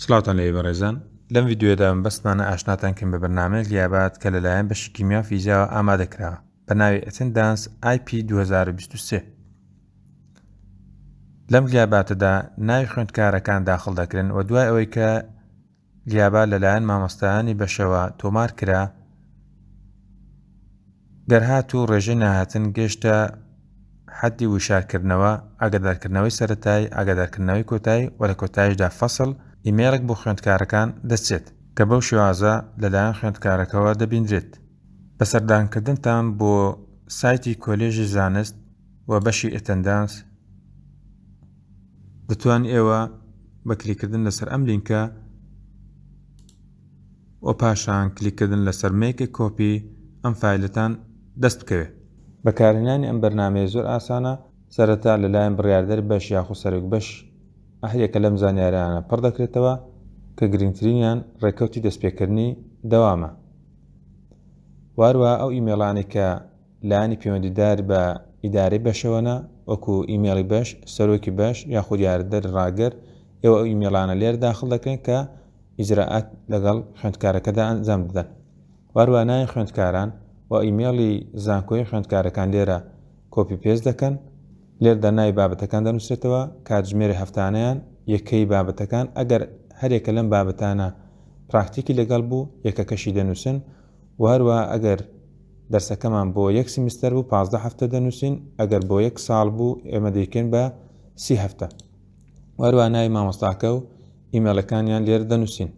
سلاوتان لێ بەڕێزان لەم ڤیددیۆدا بەستمانە ئاشناتانکەم بە بەرنامەیەک لیابات کە لەلایەن بەشی کیمیا فیزیاوە ئامادەکراوە بە ناوی ئەتندانس IP 2023. لەم لیاباتەدا ناوی خوێندکارەکان داخڵ دەکرێن و دوای ئەوەی کە لیابات لەلایەن مامۆستایانی بەشەوە تۆمار کرا دەرهات و ڕێژەی ناهاتن گەیشتە حەدی وشارکردنەوە، ئاگادارکردنەوەی سەرەتایی، ئاگادارکردنەوەی کۆتایی و لە کۆتاییشدا فەسڵ ئیمێڵێک بۆ خوێندکارەکان دەچێت کە بەو شێوازە لەلایەن خوێندکارەکەەوە دەبینرێت. بەسەردانکردنتان بۆ سایتی کۆلێژی زانست و بەشی ئەتەندانس دەتوانن ئێوە بە کلیککردن لەسەر ئەم لینکە و پاشان کلیککردن لەسەر میکە کۆپی ئەم فایلەتان دەست بکەوێت. بەکارهێنانی ئەم بەرنامەیە زۆر ئاسانە. سەرەتا لەلایەن بڕیاردەر بەش یاخود سەرۆک بەش هەرێکە لەم زانیاریانە پڕ دەکرێتەوە کە گرنگترینیان ڕێکەوتی دەستپێکردنی دەوامە. واروها ئەو ئیمێڵانی کە لایەنی پەیوەندیدار بە ئیدارەی بەشەوەنە وەکو ئیمێڵی بەش، سەرۆکی بەش یاخود یاردەر ڕاگەر، ئێوە ئەو ئیمێڵانە لێر داخڵ دەکەن کە ئیجراعات لەگەڵ خوێندکارەکەدا ئەنجام دەدەن. واروها ناوی خوێندکاران و ئیمێڵی زانکۆیی خوێندکارەکان لێرە کۆپی پێست دەکەن، لێردا ناوی بابەتەکان دەنووسێتەوە، کاتژمێری هەفتانەیان، یەکەی بابەتەکان، ئەگەر هەرێکە لەم بابەتانە پراکتیکی لەگەڵ بوو یەکەکەشی دەنووسن. واروها ئەگەر دەرسەکەمان بۆ یەک سیمیستەر بوو 15 هەفتە دەنووسین، ئەگەر بۆ یەک ساڵ بوو ئێمە دەیکەین بە 30 هەفتە. واروها ناوی مامۆستاکە و ئیمێڵەکانیان لێرە دەنووسین.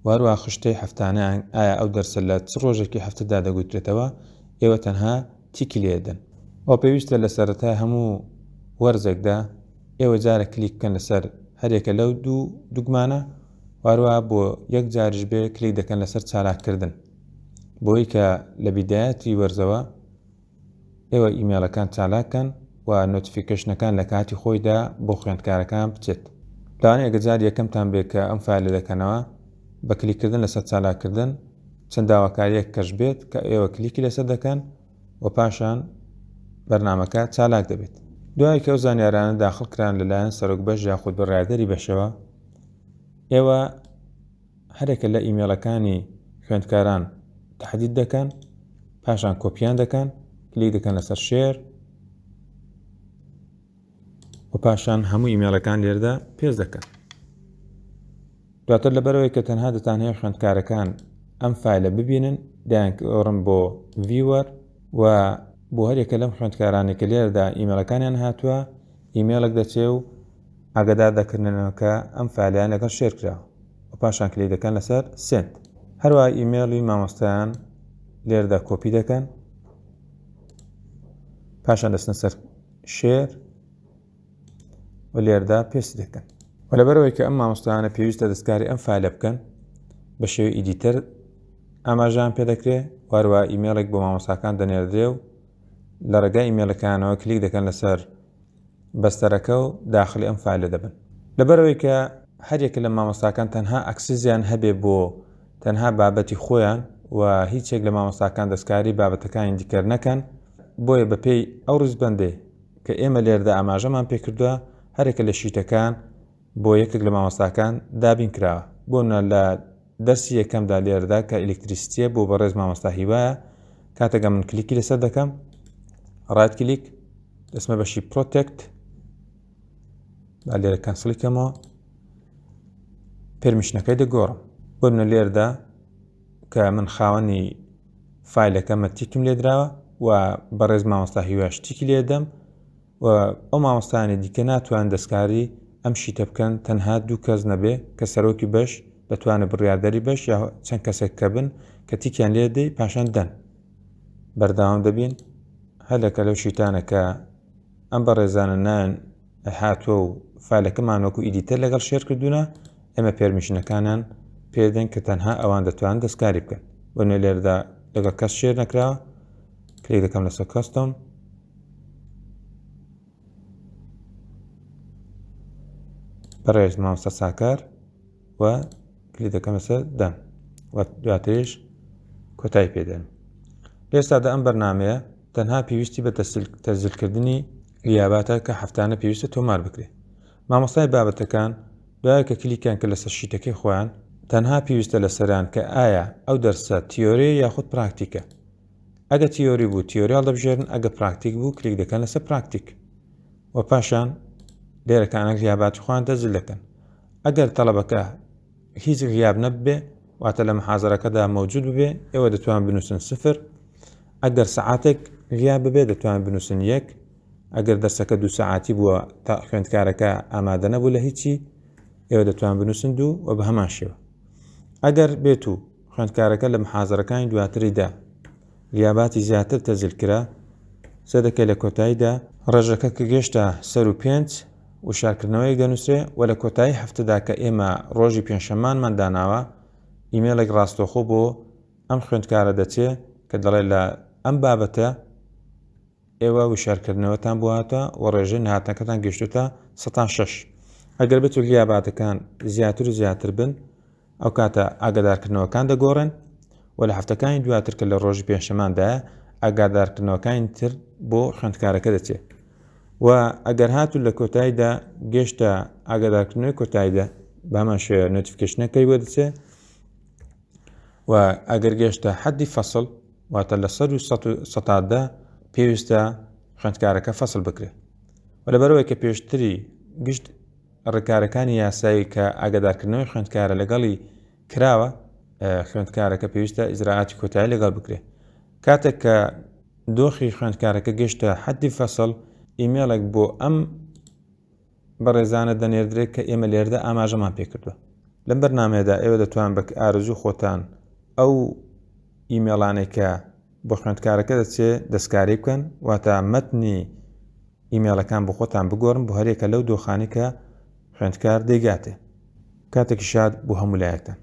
واروها خشتەی هەفتانەیان ئایا ئەو دەرسە لە چ ڕۆژێکی هەفتەدا دەگوترێتەوە، ئێوە تەنها تیکی لێدەن. ئەو پێویستە لە سەرەتای هەموو وەرزێکدا ئێوە جارە کلیک بکەن لەسەر هەرێکە لەو دوو دوگمانە، واروها بۆ یەک جاریش بێ کلیک دەکەن لەسەر چالاکردن، بۆی کە لە بیدایەتی وەرزەوە ئێوە ئیمێڵەکان چالاکەن و نۆتیفیکەشنەکان لە کاتی خۆیدا بۆ خوێندکارەکان بچێت. لەوانەیە ئەگەر جار یەکەمتان بێت کە ئەم فایلە دەکەنەوە، بە کلیککردن لەسەر چالاکردن چەند داواکاریەک کەش بێت کە ئێوە کلیکی لەسەر دەکەن و پاشان بەرنامەکە چالاک دەبێت. دوای کە ئەو زانیارانە داخڵ کران لەلایەن سەرۆک بەش یاخود بڕیاردەری بەشەوە، ئێوە هەرێکە لە ئیمێڵەکانی خوێندکاران تحدید دەکەن، پاشان کۆپیان دەکەن، کلیک دەکەن لەسەر شێر و پاشان هەموو ئیمێڵەکان لێرەدا پێست دەکەن. دواتر لەبەرەوەی کە تەنها دەتانهەیە خوێندکارەکان ئەم فایلە ببینن، دایانگەڕن بۆ ڤیوەر و بۆ هەرێکە لەم خوێندکارانی کە لێرەدا ئیمێڵەکانیان هاتووە ئیمێڵێک دەچێ و ئاگادار دەکردنەوە کە ئەم فایلیان لەگەڵ شێر کراوە و پاشان کلیک دەکەن لەسەر سێند. هەروەها ئیمێڵی مامۆستایان لێرەدا کۆپی دەکەن، پاشان دەستنە سەر شێر و لێرەدا پێستی دەکەن. و لەبەرەوەی کە ئەم مامۆستایانە پێویستە دەستکاری ئەم فایلە بکەن، بە شێوەی ئیدیتەر ئاماژیان پێ دەکرێت. واروها ئیمێڵێک بۆ مامۆستاکان دەنێردرێ و لە ڕێگای ئیمێڵەکانەوە کلیک دەکەن لەسەر بەستەرەکە و داخلی ئەم فایلە دەبن. لەبەرەوەی کە هەرێکە لە مامۆستاکان تەنها ئەکسسیان هەبێ بۆ تەنها بابەتی خۆیان و هیچێک لە مامۆستاکان دەستکاری بابەتەکانی دیکەر نەکەن، بۆیە بەپێی ئەو ڕیزبەندێ کە ئێمە لێرەدا ئاماژەمان پێ کردووە، هەرێکە لە شیتەکان بۆ یەکێک لە مامۆستاکان دابین کراوە. بۆنە لە دەرسی یەکەمدا لێرەدا کە ئەلکتریسیتیە بۆ بەڕێز مامۆستا هیوایە، کاتێکە من کلیکی لەسەر دەکەم، ڕایت کلیک دەسمە بەشی پرۆتێکت، با لێرە کەنسڵیکەمەوە، پێرمیشنەکەی دەگۆڕم. بۆنە لێرەدا کە من خاوەنی فایلەکەمە تیکم لێ دراوە و بەڕێز مامۆستا هیوایش تیکی لێدەم و ئەو مامۆستایانی دیکە ناتوان دەستکاری ئەم شیتە بکەن، تەنها دوو کەس نەبێ کە سەرۆکی بەش دەتوانێت بڕیاردەری بەش یا چەند کەسێک کە بن کە تیکیان لێ دەی پاشان دەن. بەردەوام دەبین هەلەکە لەو شیتانە کە ئەم بەڕێزانە نان هاتووە و فایلەکەمان وەکو ئیدیتەر لەگەڵ شێر کردوونە، ئێمە پێرمیشنەکانیان پێدەن کە تەنها ئەوان دەتوانن دەستکاری بکەن. بۆنە لێرەدا لەگەڵ کەس شێر نەکراوە، کلیک دەکەم لەسەر کەستۆم، بەڕێز مامۆستا ساکار و کلیک دەکەم لەسەر دەن و دواتریش کۆتایی پێدەن. ئێستادا ئەم بەرنامەیە تەنها پێویستی بە تەسجیلکردنی لیاباتە کە هەفتانە پێویستە تۆمار بکرێت. مامۆستای بابەتەکان دوای کە کلیکیان کە لەسەر شیتەکەی خۆیان تەنها پێویستە لەسەریان کە ئایا ئەو دەرسە تیۆری یاخود پراکتیکە. ئەگە تیۆری بوو تیۆری هەڵدەبژێرن، ئەگە پراکتیک بوو کلیک دەکەن لەسەر پراکتیک و پاشان لێرەکانە غیاباتی خۆیان دەزل دەکەن. ئەگەر تەڵەبەکە هیچ غیاب نەبێ واتە لە محازەرەکەدا مەوجود ببێ ئێوە دەتوان بنووسن 0. ئەگەر سەعاتێک غیاب ببێ دەتوان بنووسن 1. ئەگەر دەرسەکە 2 سەعاتی بووە تا خوێندکارەکە ئامادە نەبوو لە هیچی ئێوە دەتوان بنووسن 2 و بە هەمان شێوە. ئەگەر بێت و خوێندکارەکە لە محازەرەکانی دواتریدا غیاباتی زیاتر تەزیل کرا سەدەکە لە کۆتاییدا ڕێژەکە کە گەشتە سەر و 5 وشارکردنەوەی دەنووسێ و لە کۆتایی هەفتەدا کە ئێمە ڕۆژی پێنجشەممانمان داناوە ئیمێلێک ڕاستەوخۆ بۆ ئەم خوێندکارە دەچێ کە دەڵێ لە ئەم بابەتە ئێوە وشارکردنەوەتان بواتە و ڕێژەی نهاتەکەتان گەشتوتە 106. ئەگەر بێت و غیاباتەکان زیاتر و زیاتر بن ئەو کاتە ئاگادارکردنەوەکان دەگۆڕن و لە هەفتەکانی دواتر کە لە ڕۆژی پێنجشەمماندایە ئاگادارکردنەوەکانی تر بۆ خوێندکارەکە دەچێت و ئەگەر هاتوو لە کۆتاییدا گەشتە ئاگادارکردنەوەی کۆتاییدا بامان شوێ نۆتیفیکیشنەکەی وە دەچێت و ئەگەر گەشتە حەدی فەسڵ واتە لە 100دا پێویستە خوێندکارەکە فەسڵ بکرێت و لەبەرەوەی کە پێشتری گشت ڕێکارەکانی یاسایی کە ئاگادارکردنەوەی خوێندکارە لەگەڵی کراوە خوێندکارەکە پێویستە ئیجراعاتی کۆتایی لەگەڵ بکرێت. کاتێک کە دۆخی خوێندکارەکە گەشتە حەدی فەسڵ ئیمێڵێک بۆ ئەم بەڕێزانە دەنێردرێت کە ئێمە لێرەدا ئاماژەمان پێکردووە. لەم بەرنامەیەدا ئێوە دەتوان بە ئارزوو خۆتان ئەو ئیمێڵانێک کە بۆ خوێندکارەکە دەچێت دەستکاری بکەن واتە مەتنی ئیمێڵەکان بۆ خۆتان بگۆڕن بۆ هەرێکە لەو دۆخانی کە خوێندکار دەیگاتێ. کاتێکی شاد بۆ هەموو لایەکتان.